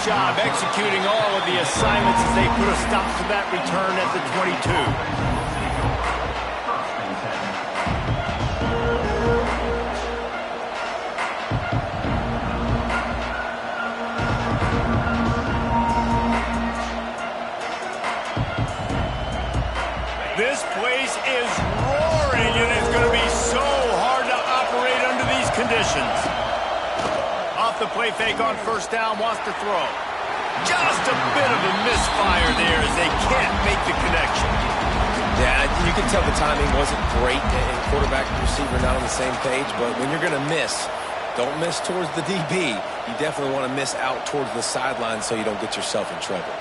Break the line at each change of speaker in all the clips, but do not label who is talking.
job executing all of the assignments as they put a stop to that return at the 22. This place is roaring, and it's going to be so hard to operate under these conditions. Off the play fake on first down, wants to throw. Just a bit of a misfire there as they can't make the connection.
Yeah, you can tell the timing wasn't great, and quarterback and receiver not on the same page, but when you're going to miss, don't miss towards the DB. You definitely want to miss out towards the sideline so you don't get yourself in trouble.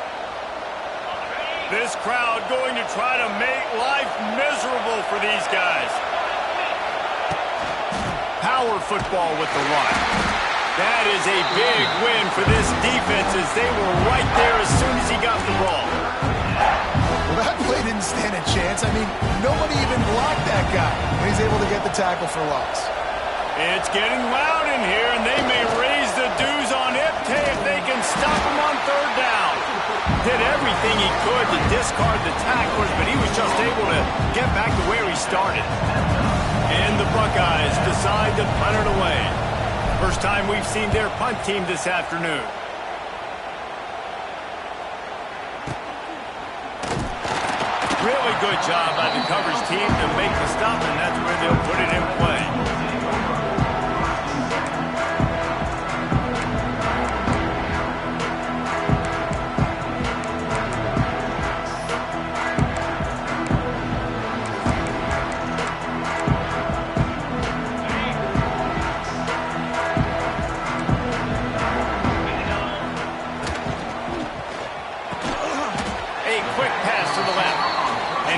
This crowd going to try to make life miserable for these guys. Power football with the run. That is a big win for this defense as they were right there as soon as he got the ball.
Well, that play didn't stand a chance. I mean, nobody even blocked that guy when he's able to get the tackle for loss.
It's getting loud in here, and they may raise the dues on Ipte if they can stop him on third down. Did everything he could to discard the tacklers, but he was just able to get back to where he started. And the Buckeyes decide to punt it away. First time we've seen their punt team this afternoon. Really good job by the coverage team to make the stop, and that's where they'll put it in play.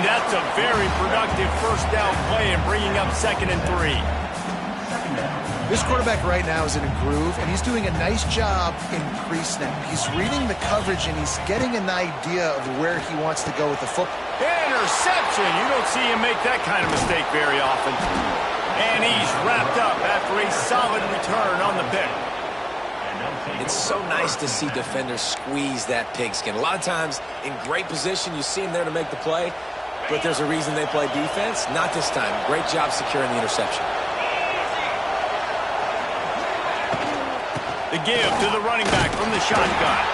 That's a very productive first down play and bringing up 2nd and 3.
This quarterback right now is in a groove, and he's doing a nice job in pre-snap. He's reading the coverage, and he's getting an idea of where he wants to go with the football.
Interception! You don't see him make that kind of mistake very often. And he's wrapped up after a solid return on the pick.
It's so nice to see defenders squeeze that pigskin. A lot of times, in great position, you see him there to make the play, but there's a reason they play defense. Not this time. Great job securing the interception.
The give to the running back from the shotgun.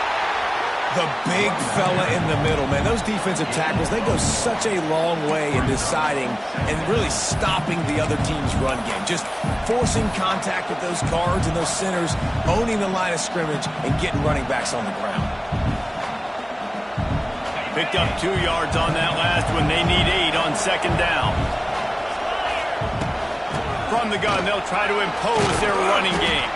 The big fella in the middle, man. Those defensive tackles, they go such a long way in deciding and really stopping the other team's run game. Just forcing contact with those guards and those centers, owning the line of scrimmage, and getting running backs on the ground.
Picked up 2 yards on that last one. They need 8 on 2nd down. From the gun, they'll try to impose their running game.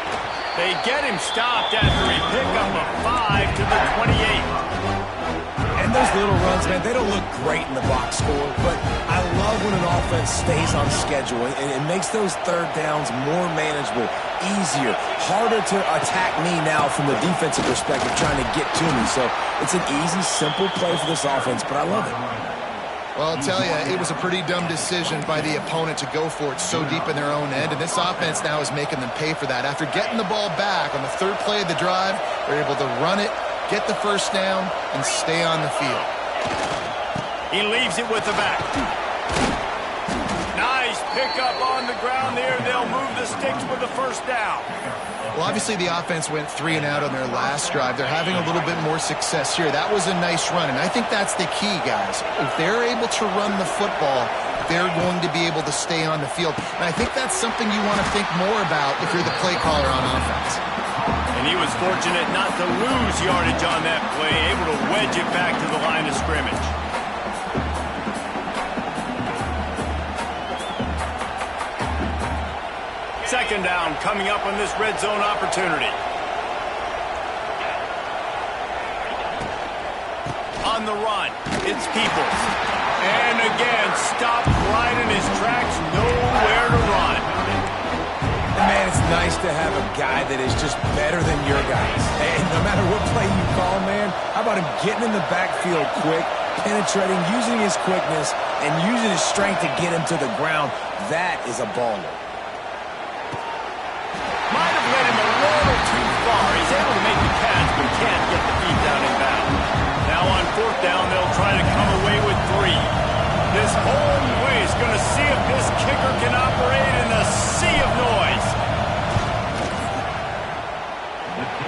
They get him stopped after a pickup of 5 to the 28.
And those little runs, man, they don't look great in the box score, but I love when an offense stays on schedule, and it makes those third downs more manageable, easier, harder to attack me now from the defensive perspective trying to get to me. So it's an easy, simple play for this offense, but I love it.
Well, I'll tell you, it was a pretty dumb decision by the opponent to go for it so deep in their own end, and this offense now is making them pay for that. After getting the ball back on the 3rd play of the drive, they're able to run it, get the first down, and stay on the field.
He leaves it with the back. Nice pickup on the ground there. They'll move the sticks with the first down.
Well, obviously the offense went 3 and out on their last drive. They're having a little bit more success here. That was a nice run, and I think that's the key, guys. If they're able to run the football, they're going to be able to stay on the field. And I think that's something you want to think more about if you're the play caller on offense.
And he was fortunate not to lose yardage on that play, able to wedge it back to the line of scrimmage. Second down coming up on this red zone opportunity. On the run, it's Peoples. And again, stopped right in his tracks, nowhere to run.
And man, it's nice to have a guy that is just better than your guys. And no matter what play you call, man, how about him getting in the backfield quick, penetrating, using his quickness, and using his strength to get him to the ground? That is a baller.
Might have led him a little too far. He's able to make the catch, but can't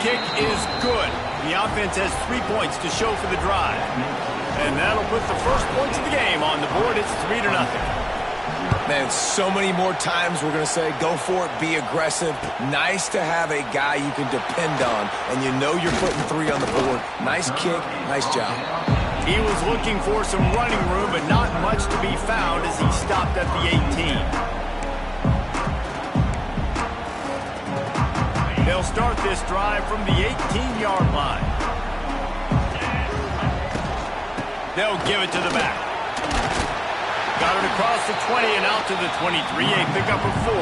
Kick is good. The offense has 3 points to show for the drive. And that'll put the first points of the game on the board. It's 3-0.
Man, so many more times we're going to say, go for it, be aggressive. Nice to have a guy you can depend on, and you know you're putting 3 on the board. Nice kick, nice job.
He was looking for some running room, but not much to be found as he stopped at the 18. They'll start this drive from the 18-yard line. They'll give it to the back. Got it across the 20 and out to the 23. A pickup of 4.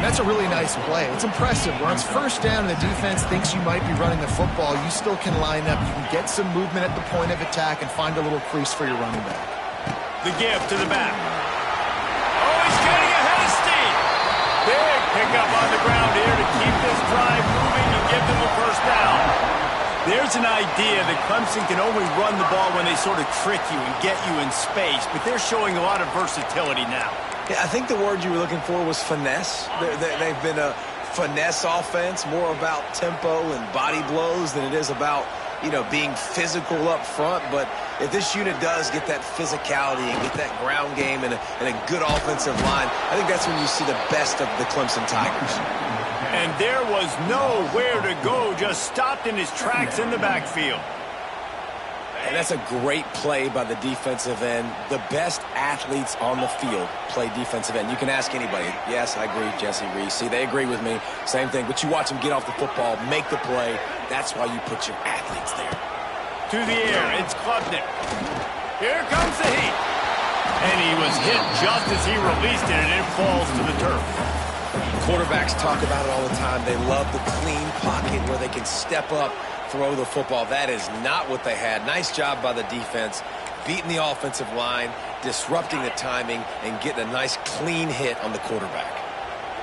That's a really nice play. It's impressive. When it's first down and the defense thinks you might be running the football, you still can line up. You can get some movement at the point of attack and find a little crease for your running back.
The give to the back. Oh, he's getting ahead of steam. Big pickup on the ground here to keep this drive moving and give them a first down. There's an idea that Clemson can only run the ball when they sort of trick you and get you in space, but they're showing a lot of versatility now.
Yeah, I think the word you were looking for was finesse. They've been a finesse offense, more about tempo and body blows than it is about, being physical up front. But if this unit does get that physicality and get that ground game and a good offensive line, I think that's when you see the best of the Clemson Tigers.
And there was nowhere to go, just stopped in his tracks in the backfield.
And that's a great play by the defensive end. The best athletes on the field play defensive end. You can ask anybody. Yes, I agree, Jesse Reese. See, they agree with me. Same thing. But you watch them get off the football, make the play. That's why you put your athletes there.
To the air, it's Klubnik. Here comes the heat. And he was hit just as he released it, and it falls to the turf.
Quarterbacks talk about it all the time. They love the clean pocket where they can step up, throw the football. That is not what they had. Nice job by the defense, beating the offensive line, disrupting the timing, and getting a nice clean hit on the quarterback.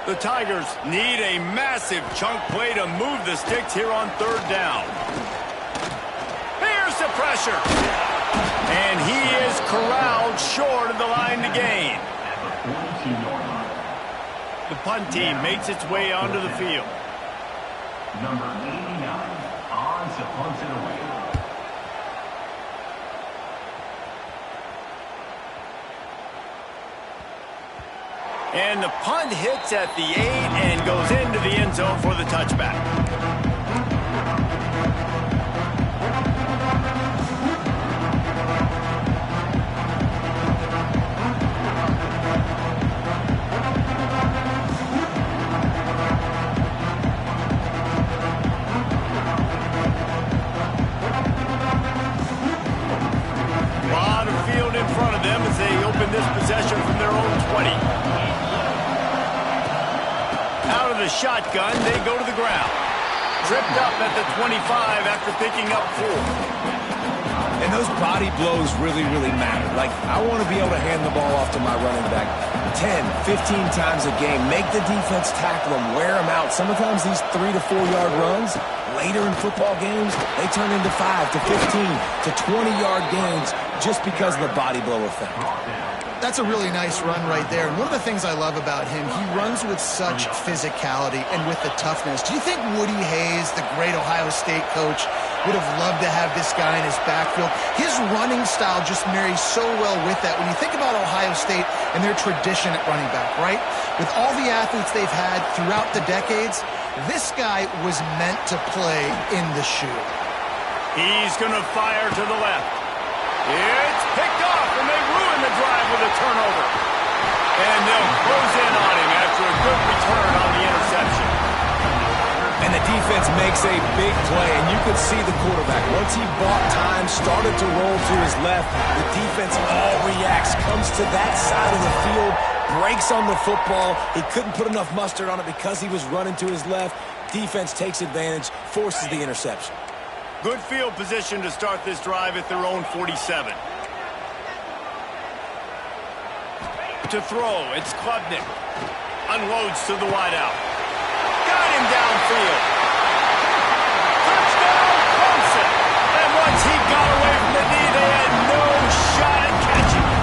The Tigers need a massive chunk play to move the sticks here on 3rd down. Here's the pressure. And he is corralled short of the line to gain. The punt team makes its way onto the field.
Number 89, Oz punts it away.
And the punt hits at the 8 and goes into the end zone for the touchback. In front of them as they open this possession from their own 20. Out of the shotgun, they go to the ground. Tripped up at the 25 after picking up 4.
And those body blows really, really matter. Like, I want to be able to hand the ball off to my running back 10, 15 times a game. Make the defense tackle them, wear them out. Sometimes these 3 to 4 yard runs, later in football games, they turn into 5 to 15 to 20-yard gains just because of the body blow effect.
That's a really nice run right there. And one of the things I love about him, he runs with such physicality and with the toughness. Do you think Woody Hayes, the great Ohio State coach, would have loved to have this guy in his backfield? His running style just marries so well with that. When you think about Ohio State and their tradition at running back, right? With all the athletes they've had throughout the decades, this guy was meant to play in the shoe.
He's going to fire to the left. It's picked off, and they ruin the drive with a turnover. And they'll close in on him after a good return on the interception.
And the defense makes a big play, and you could see the quarterback. Once he bought time, started to roll to his left, the defense all reacts, comes to that side of the field, breaks on the football. He couldn't put enough mustard on it because he was running to his left. Defense takes advantage, forces the interception.
Good field position to start this drive at their own 47. To throw, it's Klubnik. Unloads to the wideout. Got him downfield. Touchdown, Clemson. And once he got away from the knee, they had no shot at catching him.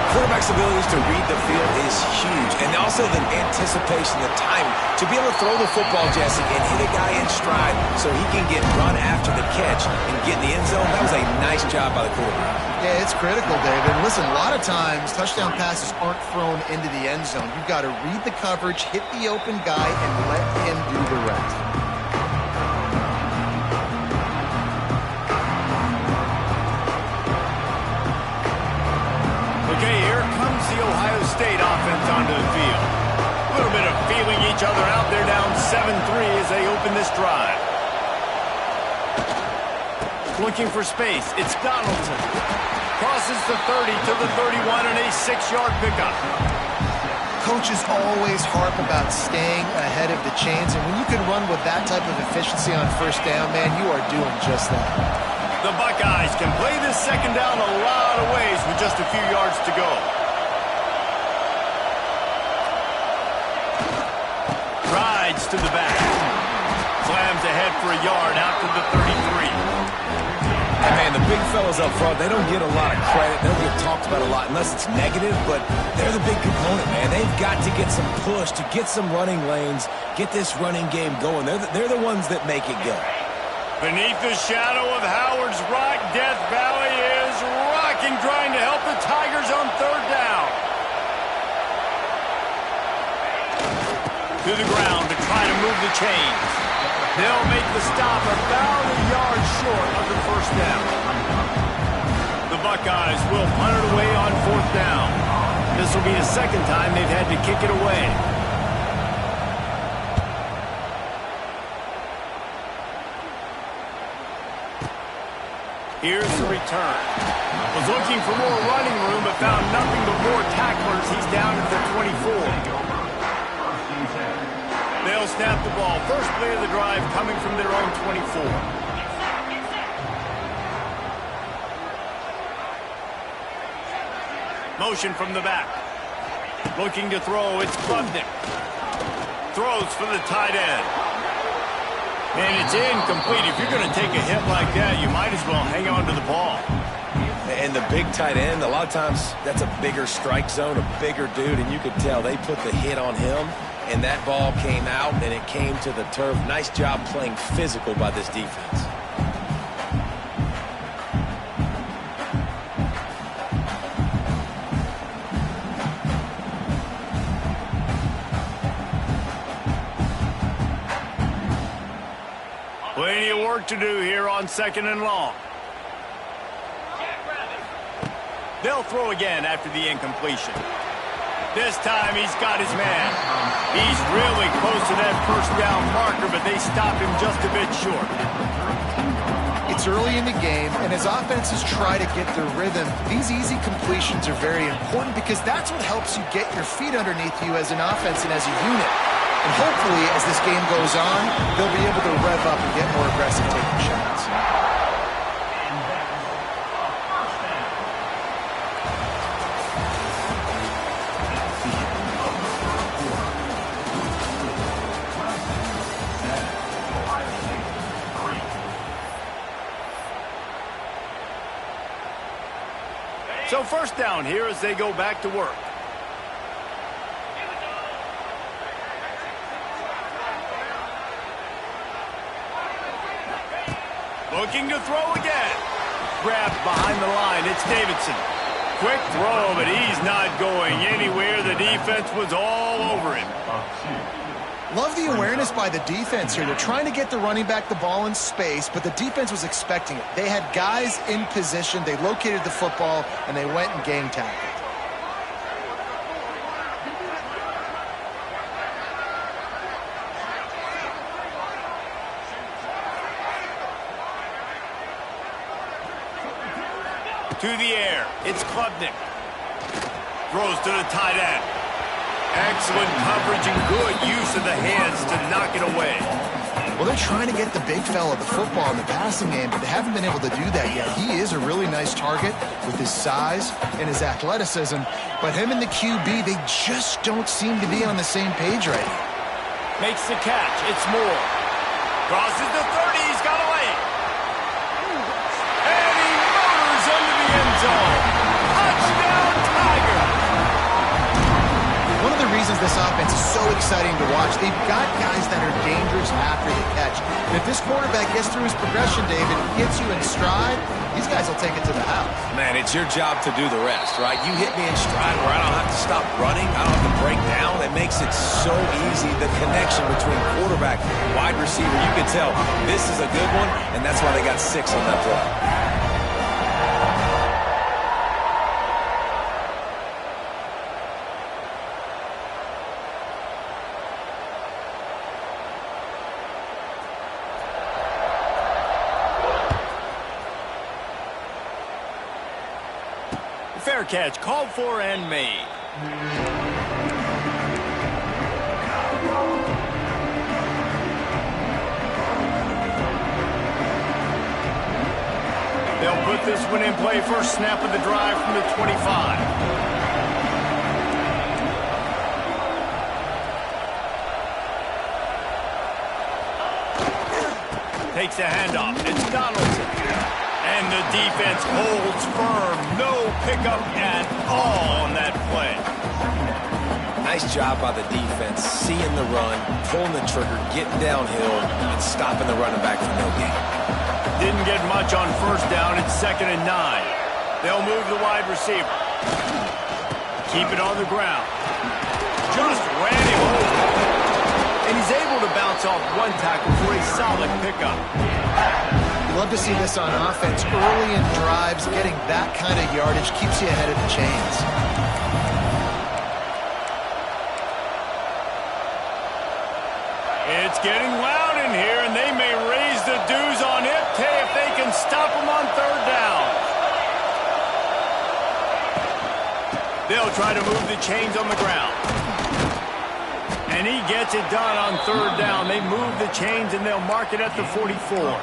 Quarterback flexibility to read the field is huge. And also the anticipation, the time to be able to throw the football, Jesse, and hit a guy in stride so he can get run after the catch and get in the end zone. That was a nice job by the quarterback.
Yeah, it's critical, David. And listen, a lot of times touchdown passes aren't thrown into the end zone. You've got to read the coverage, hit the open guy, and let him do the rest.
Okay, here comes the Ohio State offense onto the field. A little bit of feeling each other out. They're down 7-3 as they open this drive. Looking for space. It's Donaldson. Crosses the 30 to the 31 and a 6-yard pickup.
Coaches always harp about staying ahead of the chains, and when you can run with that type of efficiency on first down, man, you are doing just that.
The Buckeyes can play this second down a lot of ways with just a few yards to go. Rides to the back. Slams ahead for a yard out to the 33.
And man, the big fellas up front, they don't get a lot of credit. They don't get talked about a lot unless it's negative, but they're the big component, man. They've got to get some push, to get some running lanes, get this running game going. They're the ones that make it go.
Beneath the shadow of Howard's Rock, Death Valley is rocking, trying to help the Tigers on third down. To the ground to try to move the chains. They'll make the stop about a yard short of the first down. The Buckeyes will punt it away on fourth down. This will be the second time they've had to kick it away. Here's the return. Was looking for more running room, but found nothing but more tacklers. He's down at the 24. They'll snap the ball. First play of the drive coming from their own 24. Motion from the back. Looking to throw. It's Klubnik. Throws for the tight end. And it's incomplete. If you're going to take a hit like that, you might as well hang on to the ball.
And the big tight end, a lot of times that's a bigger strike zone, a bigger dude, and you could tell they put the hit on him, and that ball came out, and it came to the turf. Nice job playing physical by this defense.
Plenty of work to do here on second and long. They'll throw again after the incompletion. This time he's got his man. He's really close to that first down marker, but they stop him just a bit short.
It's early in the game, and as offenses try to get their rhythm, these easy completions are very important because that's what helps you get your feet underneath you as an offense and as a unit. And hopefully, as this game goes on, they'll be able to rev up and get more aggressive taking shots.
So first down here as they go back to work. Looking to throw again. Grabbed behind the line. It's Davidson. Quick throw, but he's not going anywhere. The defense was all over him.
Love the awareness by the defense here. They're trying to get the running back the ball in space, but the defense was expecting it. They had guys in position. They located the football, and they went and gang tackled.
To the air. It's Klubnik. Throws to the tight end. Excellent coverage and good use of the hands to knock it away.
Well, they're trying to get the big fella the football in the passing game, but they haven't been able to do that yet. He is a really nice target with his size and his athleticism, but him and the QB, they just don't seem to be on the same page right now.
Makes the catch. It's Moore. Crosses the 30. He's got a lane. And he motors into the end zone. Touchdown, Tiger.
reasons this offense is so exciting to watch. They've got guys that are dangerous after the catch. And if this quarterback gets through his progression, David, gets you in stride, these guys will take it to the house.
Man, it's your job to do the rest, right? You hit me in stride where I don't have to stop running. I don't have to break down. It makes it so easy. The connection between quarterback and wide receiver, you can tell this is a good one, and that's why they got 6 on that play.
Fair catch, called for and made. They'll put this one in play. First snap of the drive from the 25. Takes the handoff. It's Donaldson. And the defense holds firm. No pickup at all on that play.
Nice job by the defense, seeing the run, pulling the trigger, getting downhill, and stopping the running back for no gain.
Didn't get much on first down. It's 2nd and 9. They'll move the wide receiver. Keep it on the ground. Just ran him over. And he's able to bounce off one tackle for a solid pickup.
Love to see this on offense. Early in drives, getting that kind of yardage keeps you ahead of the chains.
It's getting loud in here, and they may raise the dues on Ipte if they can stop him on 3rd down. They'll try to move the chains on the ground. And he gets it done on 3rd down. They move the chains, and they'll mark it at the 44.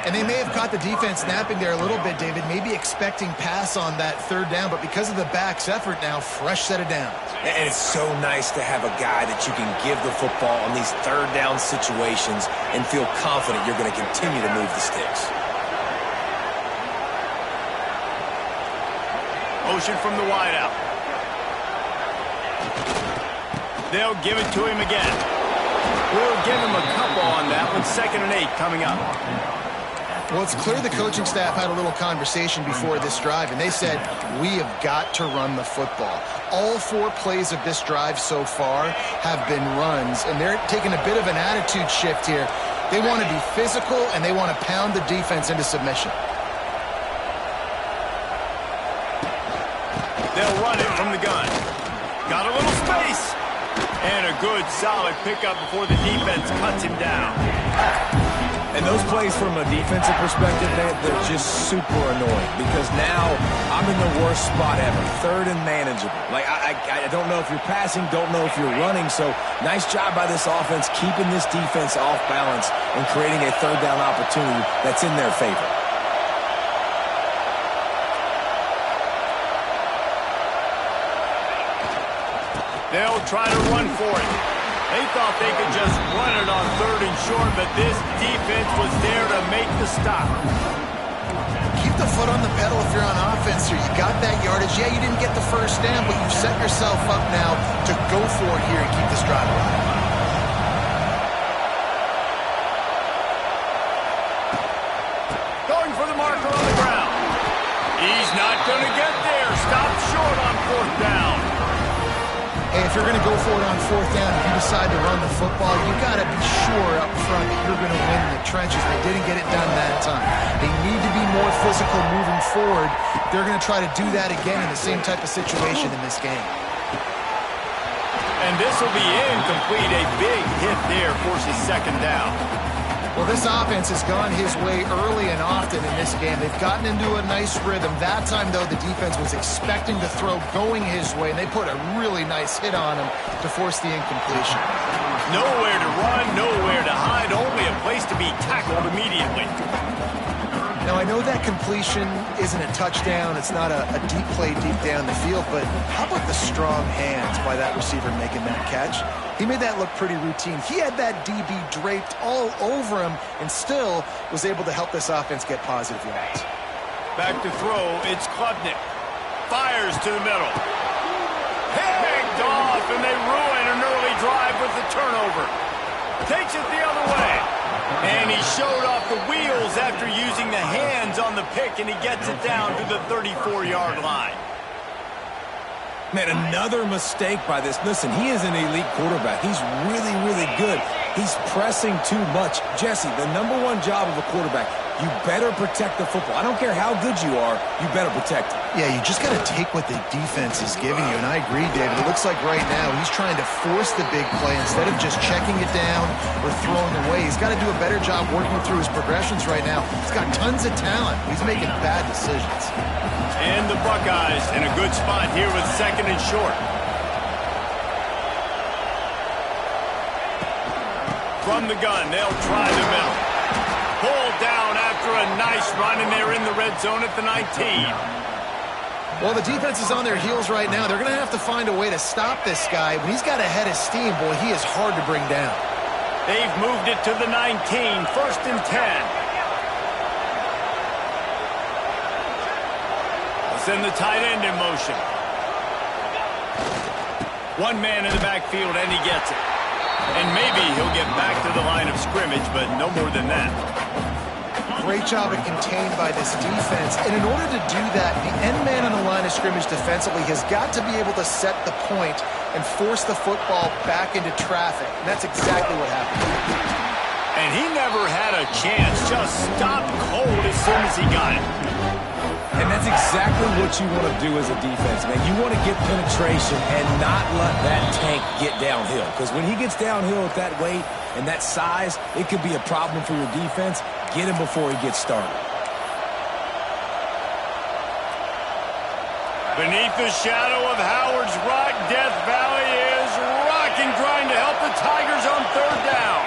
And they may have caught the defense napping there a little bit, David, maybe expecting pass on that 3rd down, but because of the back's effort now, fresh set of downs.
And it's so nice to have a guy that you can give the football on these 3rd down situations and feel confident you're going to continue to move the sticks.
Motion from the wideout. They'll give it to him again. We'll give him a couple on that one. 2nd and 8 coming up.
Well, it's clear the coaching staff had a little conversation before this drive, and they said, we have got to run the football. All 4 plays of this drive so far have been runs, and they're taking a bit of an attitude shift here. They want to be physical, and they want to pound the defense into submission.
They'll run it from the gun. Got a little space. And a good, solid pickup before the defense cuts him down.
And those plays from a defensive perspective, they're just super annoying because now I'm in the worst spot ever, 3rd and manageable. Like, I don't know if you're passing, don't know if you're running, so nice job by this offense keeping this defense off balance and creating a 3rd down opportunity that's in their favor.
They'll try to run for it. They thought they could just run it on 3rd and short, but this defense was there to make the stop.
Keep the foot on the pedal if you're on offense here. You got that yardage. Yeah, you didn't get the first down, but you set yourself up now to go for it here and keep this drive alive.
Going for the marker on the ground. He's not going to get there. Stopped short on 4th down.
Hey, if you're going to go for it on 4th down, if you decide to run the football, you got to be sure up front that you're going to win in the trenches. They didn't get it done that time. They need to be more physical moving forward. They're going to try to do that again in the same type of situation in this game.
And this will be incomplete. A big hit there forces 2nd down.
Well, this offense has gone his way early and often in this game. They've gotten into a nice rhythm. That time, though, the defense was expecting to throw going his way, and they put a really nice hit on him to force the incompletion.
Nowhere to run, nowhere to hide, only a place to be tackled immediately.
Now, I know that completion isn't a touchdown. It's not a deep play deep down the field, but how about the strong hands by that receiver making that catch? He made that look pretty routine. He had that DB draped all over him and still was able to help this offense get positive yards.
Back to throw, it's Klubnik. Fires to the middle. Picked picked off, and they ruin an early drive with the turnover. Takes it the other way. And he showed off the wheels after using the hands on the pick, and he gets it down to the 34-yard line.
Man, another mistake by this. Listen, he is an elite quarterback. He's really, really good. He's pressing too much. Jesse, the number one job of a quarterback, you better protect the football. I don't care how good you are, you better protect it.
Yeah, you just got to take what the defense is giving you, and I agree, David. It looks like right now he's trying to force the big play instead of just checking it down or throwing away. He's got to do a better job working through his progressions right now. He's got tons of talent. He's making bad decisions.
And the Buckeyes in a good spot here with 2nd and short. From the gun, they'll try the middle. Pulled down after a nice run, and they're in the red zone at the 19.
Well, the defense is on their heels right now. They're going to have to find a way to stop this guy. When he's got a head of steam, boy, he is hard to bring down.
They've moved it to the 19, 1st and 10. Send the tight end in motion. One man in the backfield, and he gets it. And maybe he'll get back to the line of scrimmage, but no more than that.
Great job of contained by this defense. And in order to do that, the end man on the line of scrimmage defensively has got to be able to set the point and force the football back into traffic. And that's exactly what happened.
And he never had a chance. Just stopped cold as soon as he got it.
And that's exactly what you want to do as a defense, man. You want to get penetration and not let that tank get downhill. Because when he gets downhill at that weight and that size, it could be a problem for your defense. Get him before he gets started.
Beneath the shadow of Howard's Rock, Death Valley is rocking, trying to help the Tigers on 3rd down.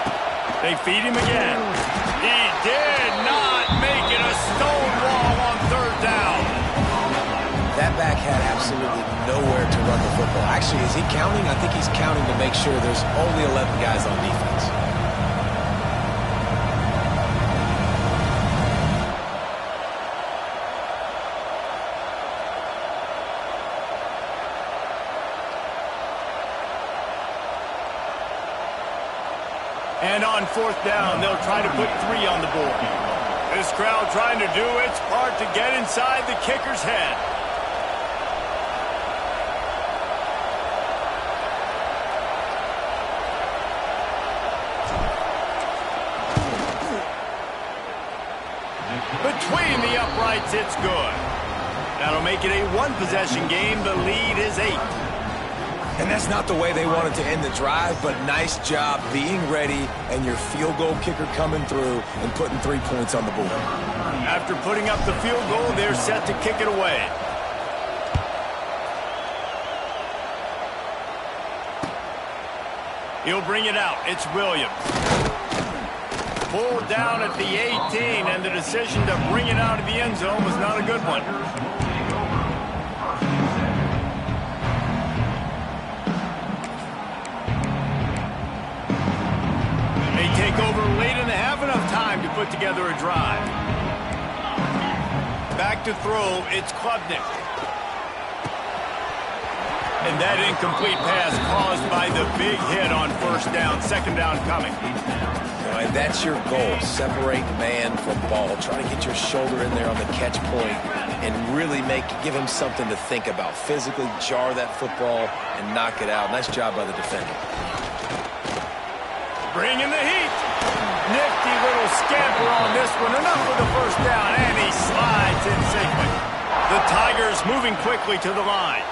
They feed him again. He did not make it a stone wall on 3rd down.
That back had absolutely nowhere to run the football. Actually, is he counting? I think he's counting to make sure there's only 11 guys on defense.
And on 4th down, they'll try to put 3 on the board. This crowd trying to do its part to get inside the kicker's head. Between the uprights, it's good. That'll make it a 1-possession game. The lead is 8.
And that's not the way they wanted to end the drive, but nice job being ready and your field goal kicker coming through and putting 3 points on the board.
After putting up the field goal, they're set to kick it away. He'll bring it out. It's Williams. Pulled down at the 18, and the decision to bring it out of the end zone was not a good one. They take over late and they have enough time to put together a drive. Back to throw, it's Klubnik. And that incomplete pass caused by the big hit on 1st down, 2nd down coming.
And that's your goal, separate man from ball. Try to get your shoulder in there on the catch point and really give him something to think about. Physically jar that football and knock it out. Nice job by the defender.
Bring in the heat. Nifty little scamper on this one. Enough for the 1st down, and he slides in safely. The Tigers moving quickly to the line.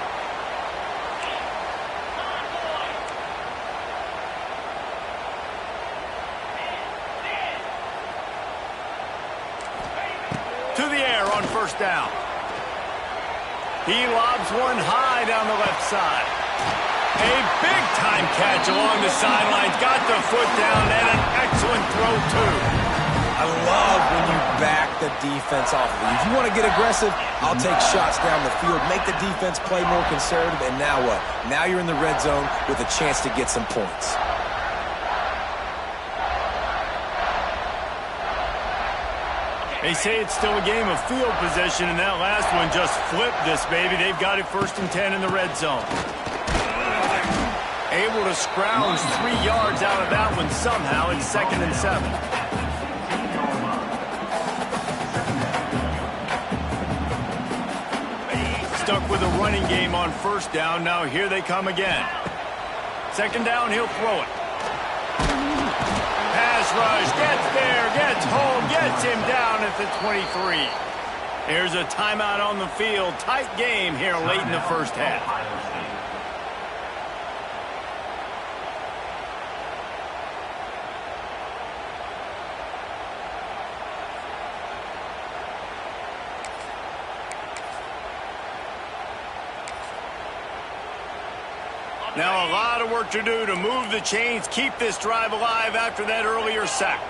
To the air on 1st down. He lobs one high down the left side. A big-time catch along the sidelines. Got the foot down and an excellent throw, too.
I love when you back the defense off of you. If you want to get aggressive, I'll take shots down the field, make the defense play more conservative, and now what? Now you're in the red zone with a chance to get some points.
They say it's still a game of field position, and that last one just flipped this baby. They've got it 1st and 10 in the red zone. Able to scrounge 3 yards out of that one somehow. It's 2nd and 7. Stuck with a running game on 1st down. Now here they come again. 2nd down, he'll throw it. Pass rush, gets there, gets home, gets him down at the 23. Here's a timeout on the field. Tight game here late in the 1st half. Now a lot of work to do to move the chains, keep this drive alive after that earlier sack.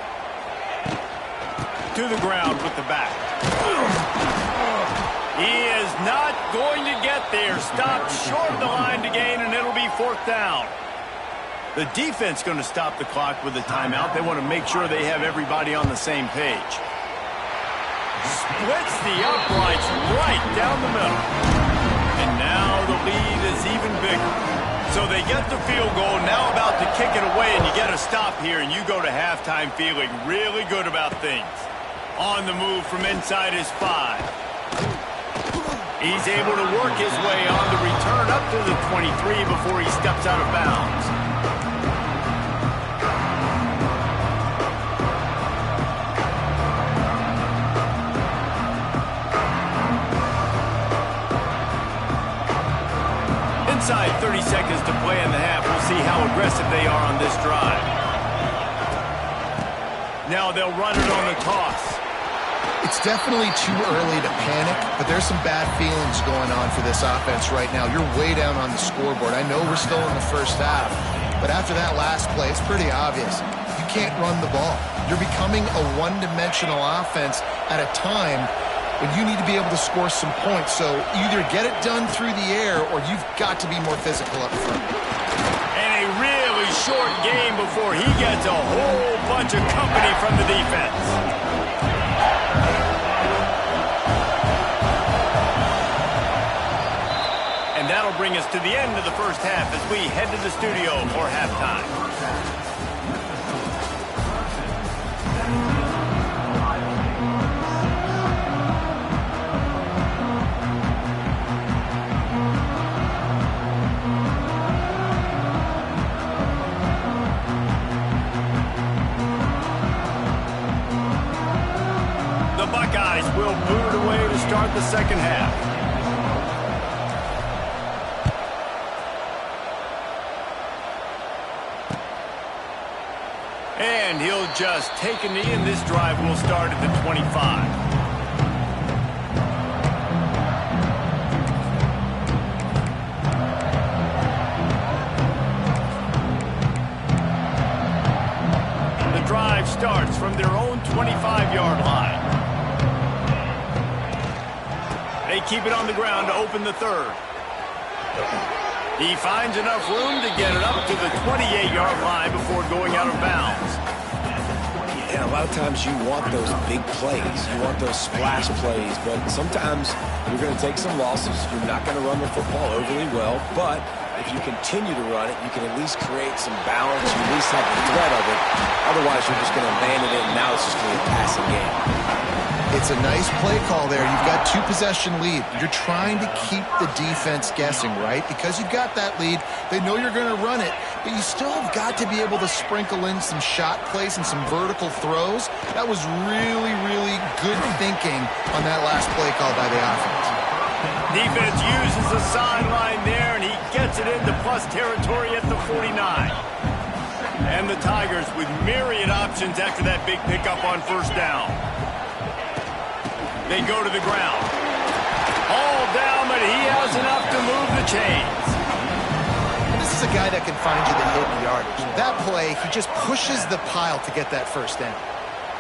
To the ground with the back. He is not going to get there. Stopped short of the line to gain, and it'll be 4th down. The defense going to stop the clock with a timeout. They want to make sure they have everybody on the same page. Splits the uprights right down the middle. And now the lead is even bigger. So they get the field goal, now about to kick it away, and you get a stop here, and you go to halftime feeling really good about things. On the move from inside his 5. He's able to work his way on the return up to the 23 before he steps out of bounds. Inside 30 seconds to play in the half. We'll see how aggressive they are on this drive. Now they'll run it on the toss.
It's definitely too early to panic, but there's some bad feelings going on for this offense right now. You're way down on the scoreboard. I know we're still in the 1st half, but after that last play, it's pretty obvious. You can't run the ball. You're becoming a one-dimensional offense at a time when you need to be able to score some points. So either get it done through the air or you've got to be more physical up front.
And a really short game before he gets a whole bunch of company from the defense. And that'll bring us to the end of the 1st half as we head to the studio for halftime. Will boot it away to start the 2nd half. And he'll just take a knee, and this drive will start at the 25. The drive starts from their own 25-yard line. They keep it on the ground to open the 3rd. He finds enough room to get it up to the 28-yard line before going out of bounds.
And a lot of times you want those big plays. You want those splash plays. But sometimes you're going to take some losses. You're not going to run the football overly well. But if you continue to run it, you can at least create some balance. You at least have the threat of it. Otherwise, you're just going to abandon it, and now it's just going to be a passing game.
It's a nice play call there. You've got 2-possession lead. You're trying to keep the defense guessing, right? Because you've got that lead, they know you're going to run it, but you still have got to be able to sprinkle in some shot plays and some vertical throws. That was really, really good thinking on that last play call by the offense.
Defense uses the sideline there, and he gets it into plus territory at the 49. And the Tigers with myriad options after that big pickup on 1st down. They go to the ground. All down, but he has enough to move the chains.
And this is a guy that can find you the hidden yardage. That play, he just pushes the pile to get that 1st down.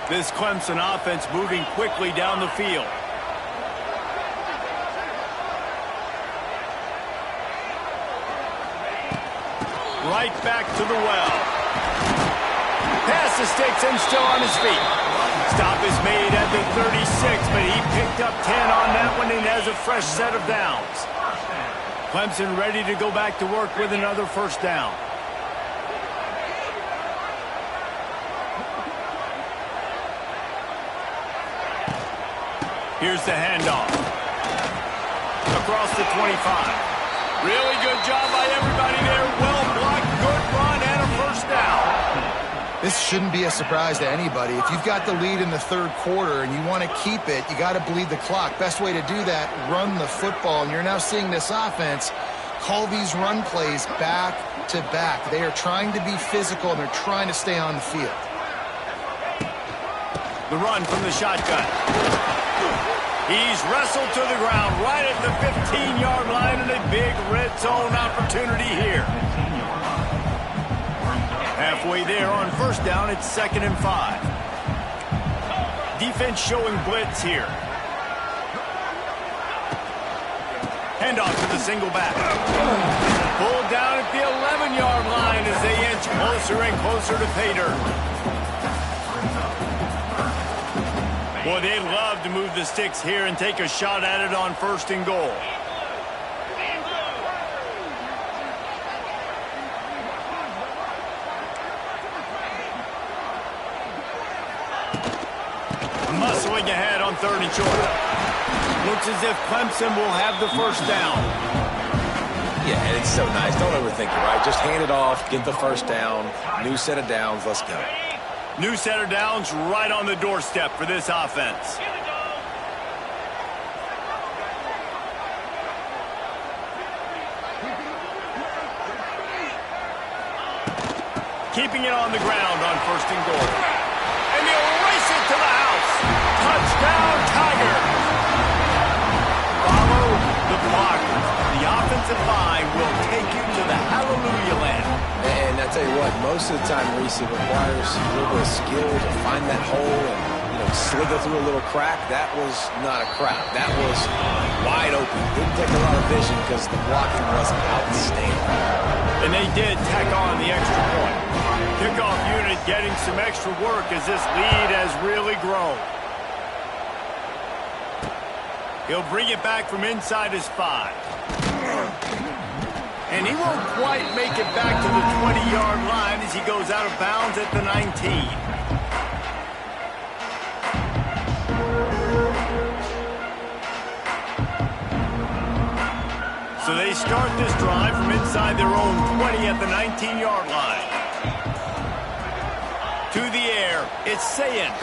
This Clemson offense moving quickly down the field. Right back to the well. Pass the sticks and still on his feet. Stop is made at the 36, but he picked up 10 on that one and has a fresh set of downs. Clemson ready to go back to work with another 1st down. Here's the handoff. Across the 25. Really good job by everybody there. Well blocked, good run, and a first down.
This shouldn't be a surprise to anybody. If you've got the lead in the third quarter and you want to keep it, you got to bleed the clock. Best way to do that, run the football. And you're now seeing this offense call these run plays back to back. They are trying to be physical, and they're trying to stay on the field.
The run from the shotgun. He's wrestled to the ground right at the 15-yard line, and a big red zone opportunity here. Halfway there on first down, it's 2nd and 5. Defense showing blitz here. Handoff to the single back. Pulled down at the 11-yard line as they inch closer and closer to pay dirt. Boy, they'd love to move the sticks here and take a shot at it on 1st and goal. Muscling ahead on 3rd and short. Looks as if Clemson will have the first down.
Yeah, and it's so nice. Don't overthink it, right? Just hand it off, get the first down, new set of downs, let's go.
New set of downs right on the doorstep for this offense. Keeping it on the ground on 1st and goal. And they'll race it to the house. Touchdown, Tiger. Follow the block. The offensive line will take you to the hallelujah land.
And I tell you what, most of the time, Reese, it requires a little bit of skill to find that hole and, slither through a little crack. That was not a crack. That was wide open. Didn't take a lot of vision because the blocking was outstanding.
And they did tack on the extra point. Kickoff unit getting some extra work as this lead has really grown. He'll bring it back from inside his 5. And he won't quite make it back to the 20-yard line as he goes out of bounds at the 19. So they start this drive from inside their own 20 at the 19-yard line. To the air, it's Sayin.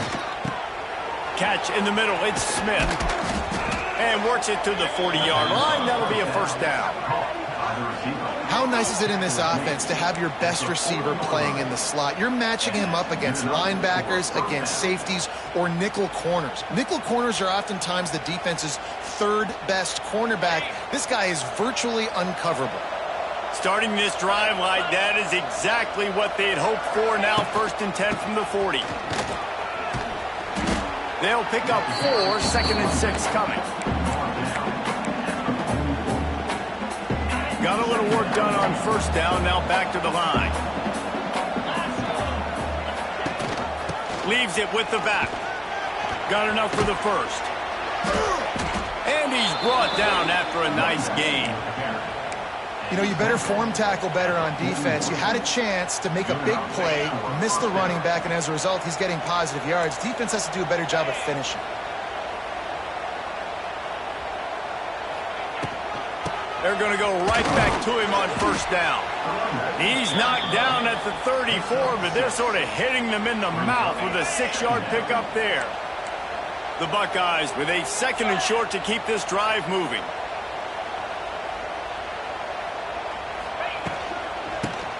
Catch in the middle, it's Smith. And works it to the 40-yard line. That'll be a first down.
How nice is it in this offense to have your best receiver playing in the slot? You're matching him up against linebackers, against safeties, or nickel corners. Nickel corners are oftentimes the defense's 3rd best cornerback. This guy is virtually uncoverable.
Starting this drive like that is exactly what they had hoped for. Now 1st and 10 from the 40. They'll pick up 4, 2nd and 6 coming. Got a little work done on first down, now back to the line. Leaves it with the back. Got enough for the first. And he's brought down after a nice gain.
You better form tackle better on defense. You had a chance to make a big play, miss the running back, and as a result, he's getting positive yards. Defense has to do a better job of finishing.
They're going to go right back to him on first down. He's knocked down at the 34, but they're sort of hitting them in the mouth with a 6-yard pickup there. The Buckeyes with a 2nd and short to keep this drive moving.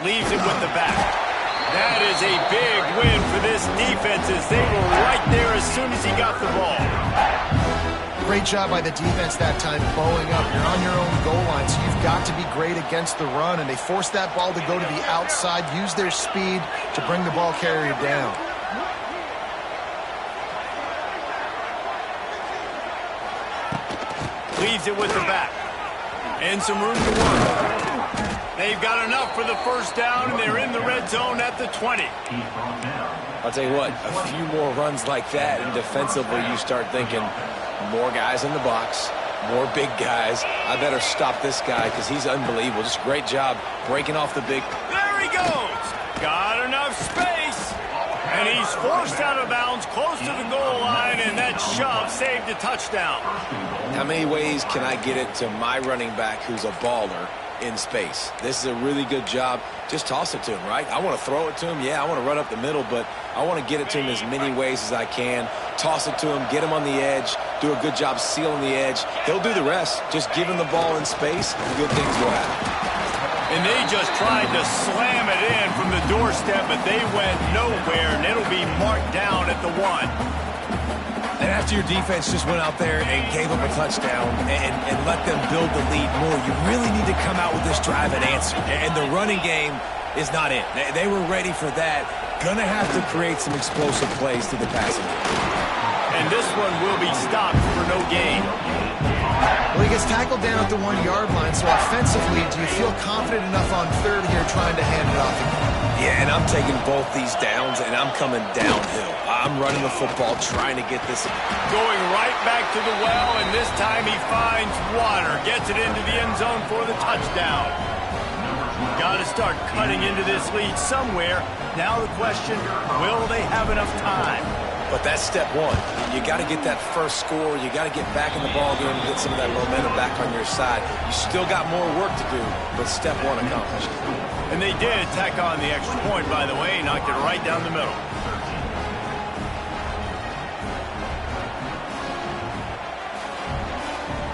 Leaves it with the back. That is a big win for this defense as they were right there as soon as he got the ball.
Great job by the defense that time, bowing up. You're on your own goal line, so you've got to be great against the run, and they forced that ball to go to the outside, use their speed to bring the ball carrier down.
Leaves it with the back. And some room to work. They've got enough for the first down, and they're in the red zone at the 20.
I'll tell you what, a few more runs like that, and defensively you start thinking, more guys in the box, more big guys. I better stop this guy because he's unbelievable. Just great job breaking off the big.
There he goes. Got enough space. And And he's forced out of bounds close to the goal line, and that shove saved a touchdown.
How many ways can I get it to my running back who's a baller in space? This is a really good job. Just toss it to him, right? I want to throw it to him. Yeah, I want to run up the middle, but I want to get it to him as many ways as I can. Toss it to him, get him on the edge, do a good job sealing the edge. He'll do the rest. Just give him the ball in space, and good things will happen.
And they just tried to slam it in from the doorstep, but they went nowhere, and it'll be marked down at the 1.
And after your defense just went out there and gave up a touchdown and let them build the lead more, you really need to come out with this drive and answer. And the running game is not it. They were ready for that. Gonna have to create some explosive plays to the passing game.
And this one will be stopped for no gain.
Well, he gets tackled down at the 1-yard line, so offensively, do you feel confident enough on third here trying to hand it off again?
Yeah, and I'm taking both these downs, and I'm coming downhill. I'm running the football, trying to get this.
Going right back to the well, and this time he finds water. Gets it into the end zone for the touchdown. Got to start cutting into this lead somewhere. Now the question, will they have enough time?
But that's step one. You got to get that first score. You got to get back in the ball game and get some of that momentum back on your side. You still got more work to do, but step one accomplished.
And they did tack on the extra point, by the way, knocked it right down the middle.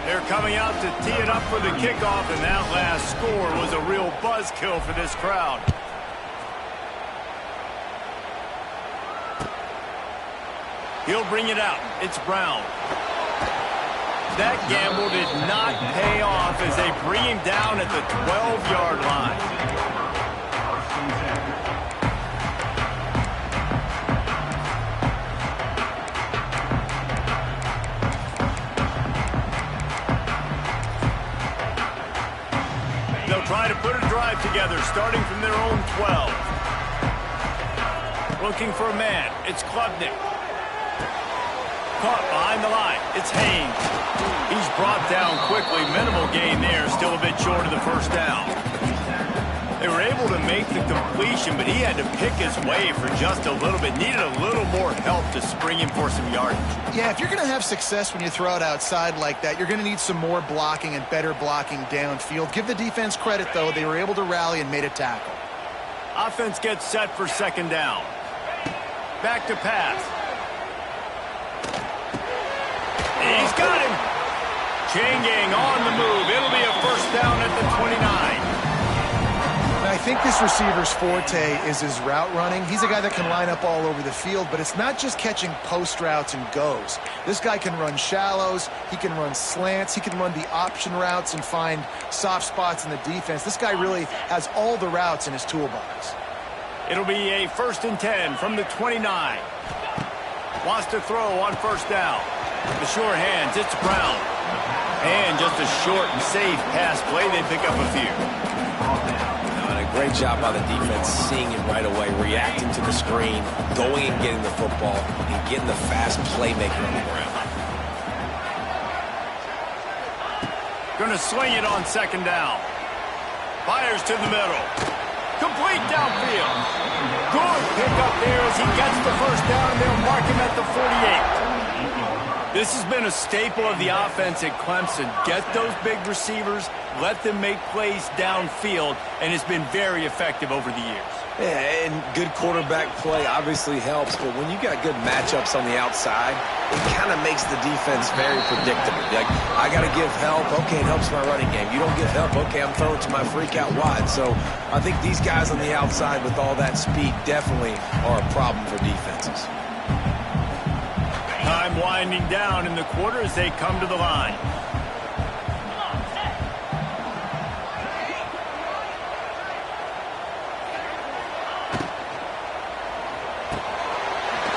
They're coming out to tee it up for the kickoff, and that last score was a real buzzkill for this crowd. He'll bring it out. It's Brown. That gamble did not pay off as they bring him down at the 12-yard line. They'll try to put a drive together, starting from their own 12. Looking for a man. It's Klubnik. Caught behind the line. It's Haynes. He's brought down quickly. Minimal gain there. Still a bit short of the first down. They were able to make the completion, but he had to pick his way for just a little bit. Needed a little more help to spring him for some yardage.
Yeah, if you're going to have success when you throw it outside like that, you're going to need some more blocking and better blocking downfield. Give the defense credit, though. They were able to rally and made a tackle.
Offense gets set for second down. Back to pass. He's got him. Chain gang on the move. It'll be a first down at the 29.
Now, I think this receiver's forte is his route running. He's a guy that can line up all over the field, but it's not just catching post routes and goes. This guy can run shallows. He can run slants. He can run the option routes and find soft spots in the defense. This guy really has all the routes in his toolbox.
It'll be a 1st and 10 from the 29. Wants to throw on first down. The sure hands, it's Brown. And just a short and safe pass play. They pick up a few.
And a great job by the defense seeing it right away, reacting to the screen, going and getting the football, and getting the fast playmaker on the ground.
Going to swing it on second down. Fires to the middle. Complete downfield. Good pick up there as he gets the first down. They'll mark him at the 48. This has been a staple of the offense at Clemson. Get those big receivers, let them make plays downfield, and it's been very effective over the years.
Yeah, and good quarterback play obviously helps, but when you got good matchups on the outside, it kind of makes the defense very predictable. Like, I got to give help. Okay, it helps my running game. You don't give help. Okay, I'm throwing to my freak out wide. So I think these guys on the outside with all that speed definitely are a problem for defenses.
Time winding down in the quarter as they come to the line.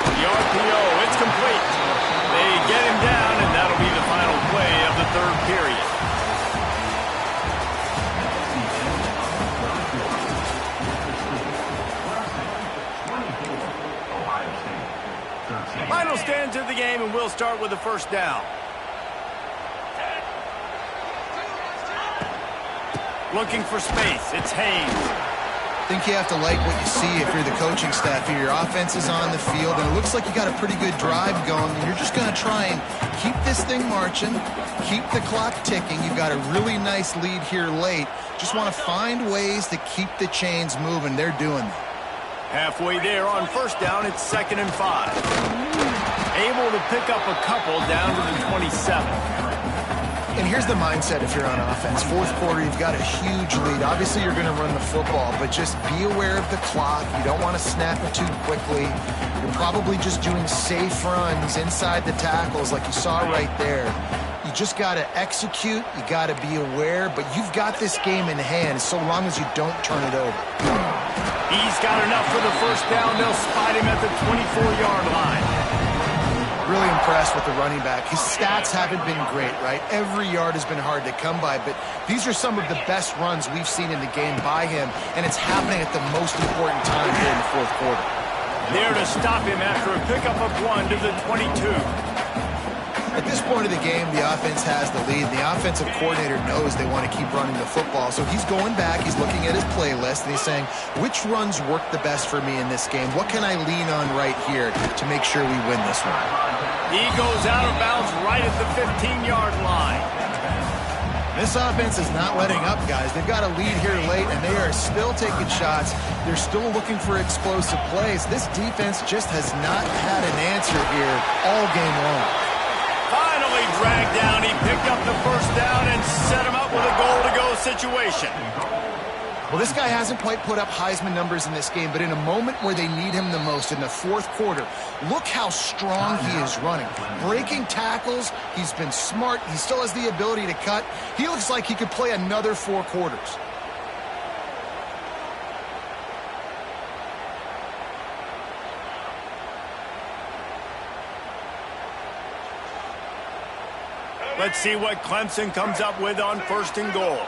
The RPO, it's complete. They get him down, and that'll be the final play of the third period. Final stands of the game, and we'll start with the first down. Looking for space. It's Haynes.
I think you have to like what you see if you're the coaching staff here. Your offense is on the field, and it looks like you got a pretty good drive going, and you're just going to try and keep this thing marching, keep the clock ticking. You've got a really nice lead here late. Just want to find ways to keep the chains moving. They're doing that.
Halfway there on first down, it's 2nd and 5. Able to pick up a couple down to the 27.
And here's the mindset if you're on offense. Fourth quarter, you've got a huge lead. Obviously, you're going to run the football, but just be aware of the clock. You don't want to snap it too quickly. You're probably just doing safe runs inside the tackles like you saw right there. You just got to execute. You got to be aware, but you've got this game in hand so long as you don't turn it over.
He's got enough for the first down. They'll spot him at the 24-yard line.
Really impressed with the running back. His stats haven't been great, right? Every yard has been hard to come by, but these are some of the best runs we've seen in the game by him, and it's happening at the most important time here in the fourth quarter.
There to stop him after a pickup of 1 to the 22.
At this point of the game, the offense has the lead. The offensive coordinator knows they want to keep running the football, so he's going back, he's looking at his playlist, and he's saying, which runs work the best for me in this game? What can I lean on right here to make sure we win this one?
He goes out of bounds right at the 15-yard line.
This offense is not letting up, guys. They've got a lead here late, and they are still taking shots. They're still looking for explosive plays. This defense just has not had an answer here all game long.
Finally dragged down. He picked up the first down and set him up with a goal-to-go situation.
Well, this guy hasn't quite put up Heisman numbers in this game, but in a moment where they need him the most, in the fourth quarter, look how strong he is running. Breaking tackles, he's been smart, he still has the ability to cut. He looks like he could play another 4 quarters.
Let's see what Clemson comes up with on 1st and goal.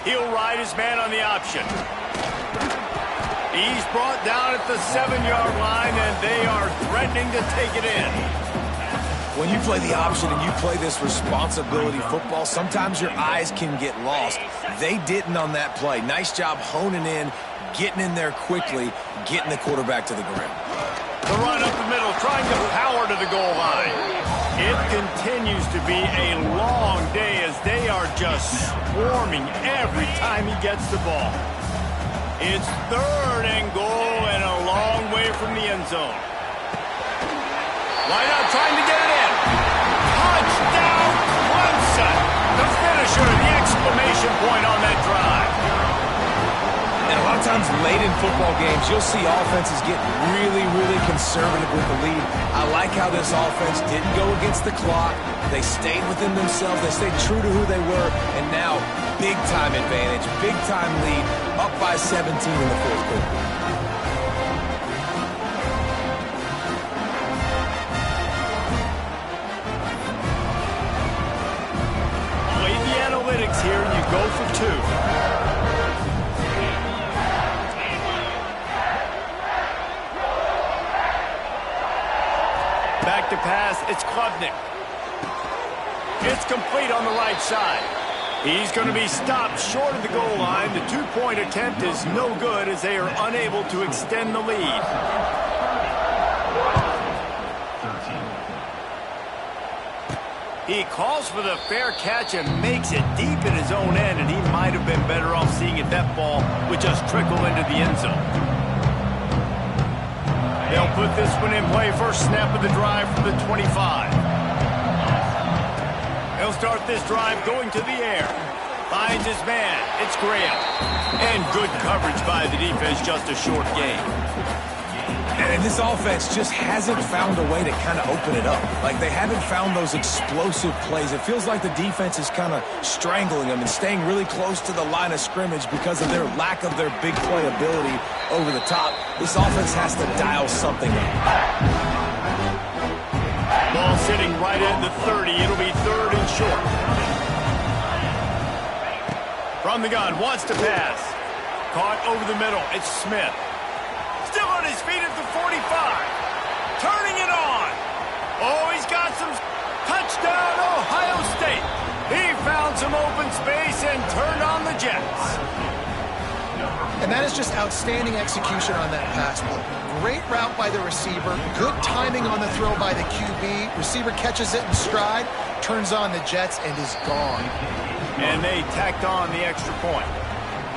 He'll ride his man on the option. He's brought down at the 7-yard line, and they are threatening to take it in.
When you play the option and you play this responsibility football, sometimes your eyes can get lost. They didn't on that play. Nice job honing in, getting in there quickly, getting the quarterback to the ground.
The run up the middle, trying to power to the goal line. It continues to be a long day as they are just swarming every time he gets the ball. It's 3rd and goal and a long way from the end zone. Why not trying to get it in? Touchdown, Clemson! The finisher, the exclamation point on that drive.
And a lot of times late in football games, you'll see offenses get really, really conservative with the lead. I like how this offense didn't go against the clock. They stayed within themselves. They stayed true to who they were. And now, big-time advantage, big-time lead, up by 17 in the fourth quarter.
Play the analytics here, and you go for 2. Back to pass, it's Klubnik. It's complete on the right side. He's going to be stopped short of the goal line. The 2-point attempt is no good as they are unable to extend the lead. He calls for the fair catch and makes it deep in his own end, and he might have been better off seeing if that ball would just trickle into the end zone. They'll put this one in play. First snap of the drive from the 25. He'll start this drive going to the air. Finds his man. It's Graham. And good coverage by the defense, just a short game.
And this offense just hasn't found a way to kind of open it up. Like, they haven't found those explosive plays. It feels like the defense is kind of strangling them and staying really close to the line of scrimmage because of their lack of their big play ability over the top. This offense has to dial something up.
Ball sitting right at the 30. It'll be 3rd and short. From the gun, wants to pass. Caught over the middle. It's Smith. Still on his feet at the 45. Turning it on. Oh, he's got some touchdown, Ohio State. He found some open space and turned on the Jets.
And that is just outstanding execution on that pass play. Great route by the receiver. Good timing on the throw by the QB. Receiver catches it in stride, turns on the Jets, and is gone.
And they tacked on the extra point.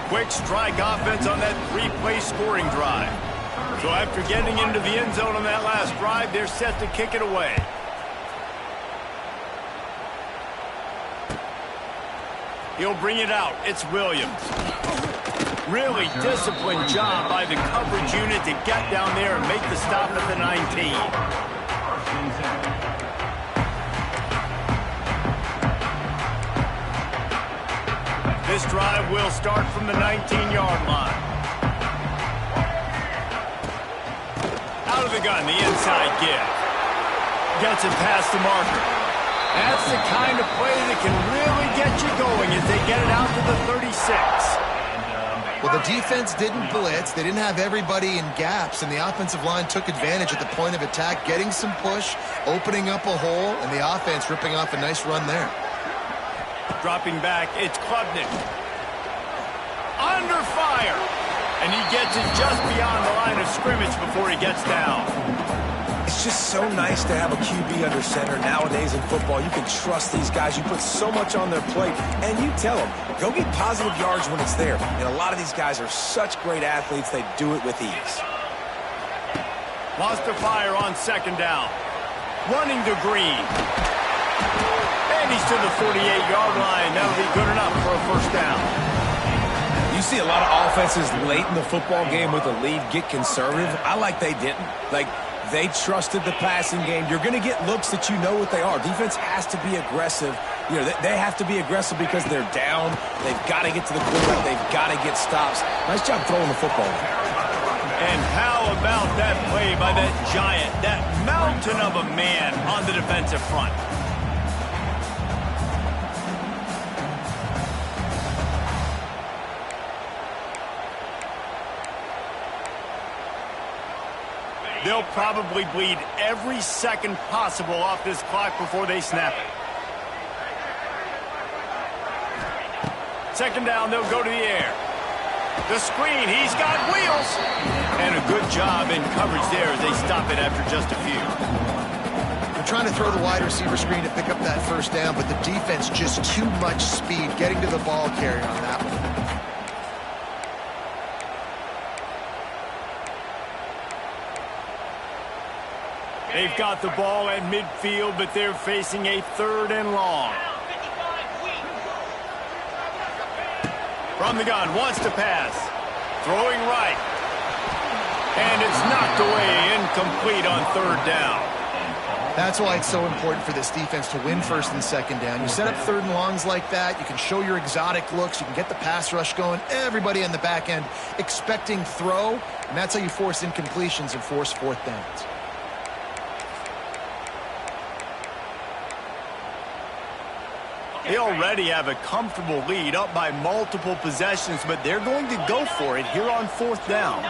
Quick strike offense on that 3-play scoring drive. So after getting into the end zone on that last drive, they're set to kick it away. He'll bring it out. It's Williams. Really disciplined job by the coverage unit to get down there and make the stop at the 19. This drive will start from the 19-yard line. Out of the gun, the inside give. Gets it past the marker. That's the kind of play that can really get you going as they get it out to the 36.
Well, the defense didn't blitz. They didn't have everybody in gaps, and the offensive line took advantage at the point of attack, getting some push, opening up a hole, and the offense ripping off a nice run there.
Dropping back, it's Klubnik. Under fire. And he gets it just beyond the line of scrimmage before he gets down.
It's just so nice to have a QB under center. Nowadays in football, you can trust these guys. You put so much on their plate, and you tell them, go get positive yards when it's there. And a lot of these guys are such great athletes, they do it with ease.
Lost to fire on second down. Running to Green. And he's to the 48-yard line. That'll be good enough for a first down.
You see a lot of offenses late in the football game with a lead get conservative. I like they didn't. Like, they trusted the passing game. You're going to get looks that you know what they are. Defense has to be aggressive. You know, they have to be aggressive because they're down. They've got to get to the quarterback. They've got to get stops. Nice job throwing the football.
And how about that play by that giant, that mountain of a man on the defensive front? They'll probably bleed every second possible off this clock before they snap it. Second down, they'll go to the air. The screen, he's got wheels. And a good job in coverage there as they stop it after just a few.
They're trying to throw the wide receiver screen to pick up that first down, but the defense just too much speed getting to the ball carrier on that one.
They've got the ball at midfield, but they're facing a 3rd and long. From the gun, wants to pass. Throwing right. And it's knocked away, incomplete on 3rd down.
That's why it's so important for this defense to win 1st and 2nd down. You set up 3rd and longs like that, you can show your exotic looks, you can get the pass rush going, everybody on the back end expecting throw, and that's how you force incompletions and force 4th downs.
They already have a comfortable lead, up by multiple possessions, but they're going to go for it here on 4th down.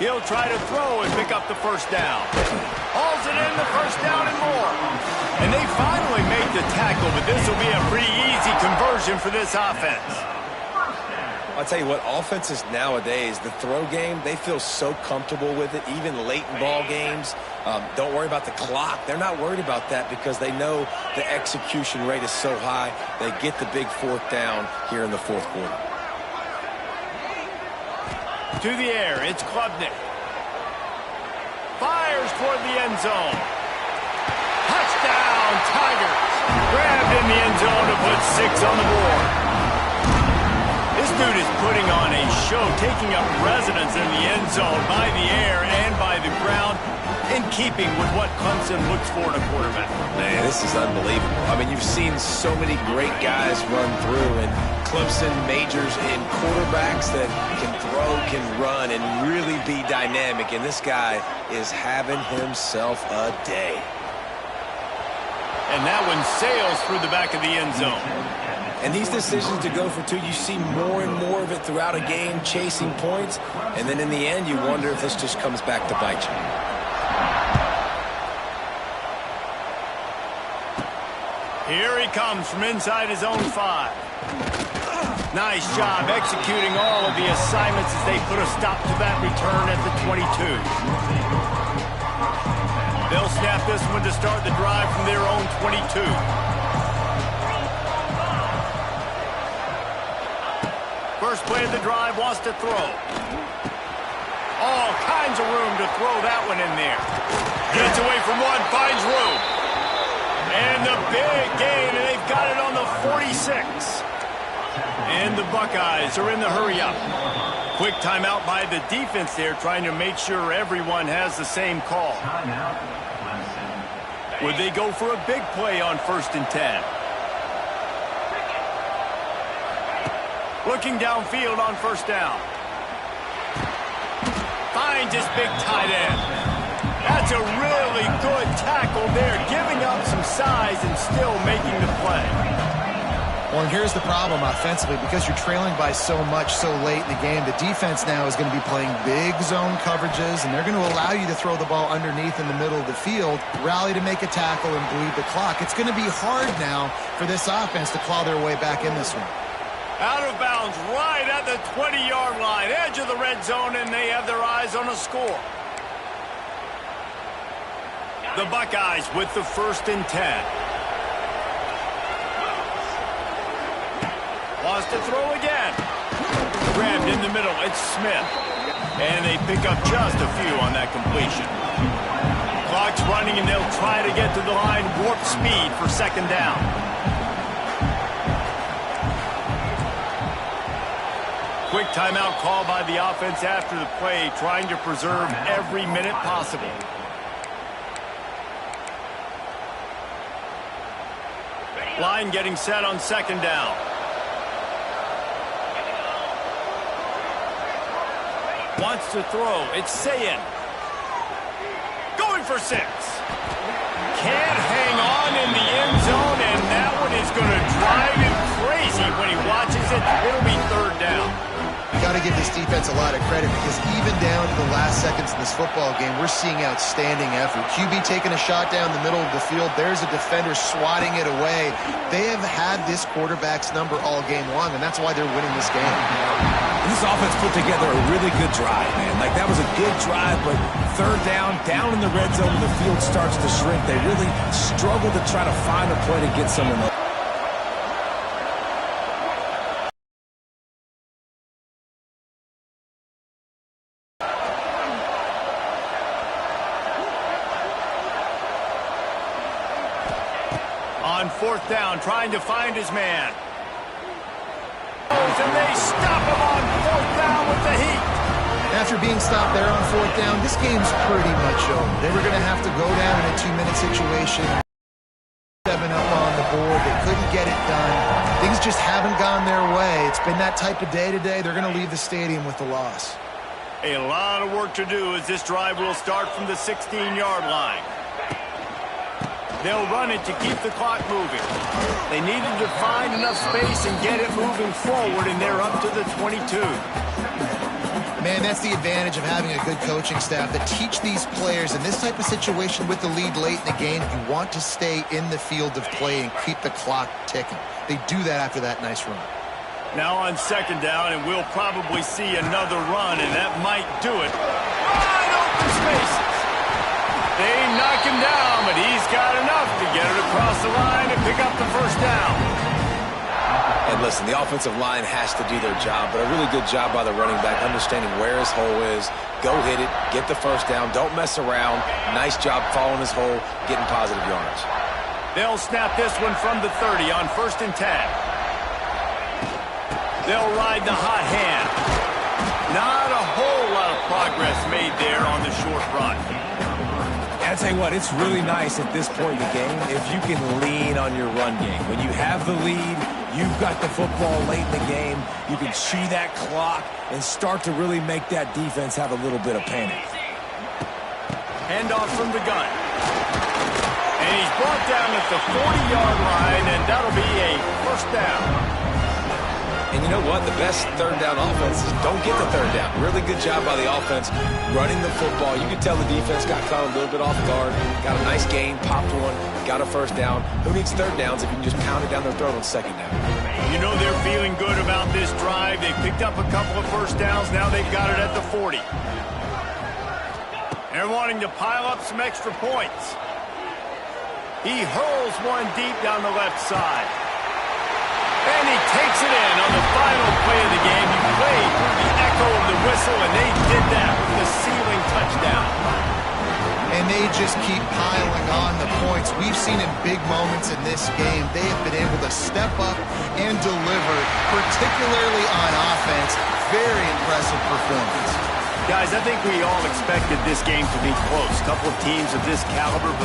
He'll try to throw and pick up the first down. Hauls it in, the first down and more. And they finally make the tackle, but this will be a pretty easy conversion for this offense.
I'll tell you what, offenses nowadays, the throw game, they feel so comfortable with it, even late in ball games. Don't worry about the clock. They're not worried about that because they know the execution rate is so high. They get the big 4th down here in the 4th quarter.
To the air, it's Klubnik. Fires toward the end zone. Touchdown, Tigers. Grabbed in the end zone to put 6 on the board. This dude is putting on a show, taking up residence in the end zone by the air and by the ground, in keeping with what Clemson looks for in a quarterback.
Man, this is unbelievable. I mean, you've seen so many great guys run through, and Clemson majors in quarterbacks that can throw, can run, and really be dynamic, and this guy is having himself a day.
And that one sails through the back of the end zone.
And these decisions to go for 2, you see more and more of it throughout a game, chasing points. And then in the end, you wonder if this just comes back to bite you.
Here he comes from inside his own 5. Nice job executing all of the assignments as they put a stop to that return at the 22. They'll snap this one to start the drive from their own 22. First play of the drive, wants to throw. All kinds of room to throw that one in there. Gets away from one, finds room. And the big gain, and they've got it on the 46. And the Buckeyes are in the hurry-up. Quick timeout by the defense there, trying to make sure everyone has the same call. Would they go for a big play on 1st and 10? Looking downfield on 1st down. Finds his big tight end. That's a really good tackle there, giving up some size and still making the play.
Well, and here's the problem offensively. Because you're trailing by so much so late in the game, the defense now is going to be playing big zone coverages, and they're going to allow you to throw the ball underneath in the middle of the field, rally to make a tackle, and bleed the clock. It's going to be hard now for this offense to claw their way back in this one.
Out of bounds right at the 20-yard line, edge of the red zone, and they have their eyes on a score. The Buckeyes with the 1st and 10. Wants to throw again. Grabbed in the middle. It's Smith. And they pick up just a few on that completion. Clock's running, and they'll try to get to the line. Warp speed for 2nd down. Quick timeout call by the offense after the play, trying to preserve every minute possible. Line getting set on 2nd down. Wants to throw. It's Sayin. Going for 6. Can't hang on in the end zone, and that one is going to drive him crazy when he watches it. It'll be 3rd down.
You got to give this defense a lot of credit, because even down to the last seconds in this football game, we're seeing outstanding effort. QB taking a shot down the middle of the field. There's a defender swatting it away. They have had this quarterback's number all game long, and that's why they're winning this game.
This offense put together a really good drive, man. Like, that was a good drive, but 3rd down in the red zone, the field starts to shrink. They really struggle to try to find a play to get someone there.
On 4th down, trying to find his man. And they stop him on 4th down with the heat.
After being stopped there on 4th down, this game's pretty much over. They were going to have to go down in a 2-minute situation. 7 up on the board. They couldn't get it done. Things just haven't gone their way. It's been that type of day today. They're going to leave the stadium with the loss.
A lot of work to do as this drive will start from the 16-yard line. They'll run it to keep the clock moving. They needed to find enough space and get it moving forward, and they're up to the 22.
Man, that's the advantage of having a good coaching staff that teach these players in this type of situation with the lead late in the game. You want to stay in the field of play and keep the clock ticking. They do that after that nice run.
Now on 2nd down, and we'll probably see another run, and that might do it. Wide open spaces. They knock him down, but he's got enough to get it across the line and pick up the 1st down.
And listen, the offensive line has to do their job, but a really good job by the running back, understanding where his hole is. Go hit it, get the 1st down, don't mess around. Nice job following his hole, getting positive yards.
They'll snap this one from the 30 on 1st and 10. They'll ride the hot hand. Not a whole lot of progress made there on the short run.
I'll tell you what, it's really nice at this point in the game if you can lean on your run game. When you have the lead, you've got the football late in the game, you can chew that clock and start to really make that defense have a little bit of panic.
Handoff from the gun. And he's brought down at the 40-yard line, and that'll be a 1st down.
And you know what? The best third down offenses don't get the third down. Really good job by the offense running the football. You could tell the defense got caught a little bit off guard. Got a nice gain, popped one, got a first down. Who needs third downs if you can just pound it down their throat on second down?
You know they're feeling good about this drive. They picked up a couple of first downs. Now they've got it at the 40. They're wanting to pile up some extra points. He hurls one deep down the left side. And he takes it in on the final play of the game. He played through the echo of the whistle, and they did that with the ceiling touchdown.
And they just keep piling on the points. We've seen in big moments in this game, they have been able to step up and deliver, particularly on offense. Very impressive performance.
Guys, I think we all expected this game to be close. A couple of teams of this caliber, but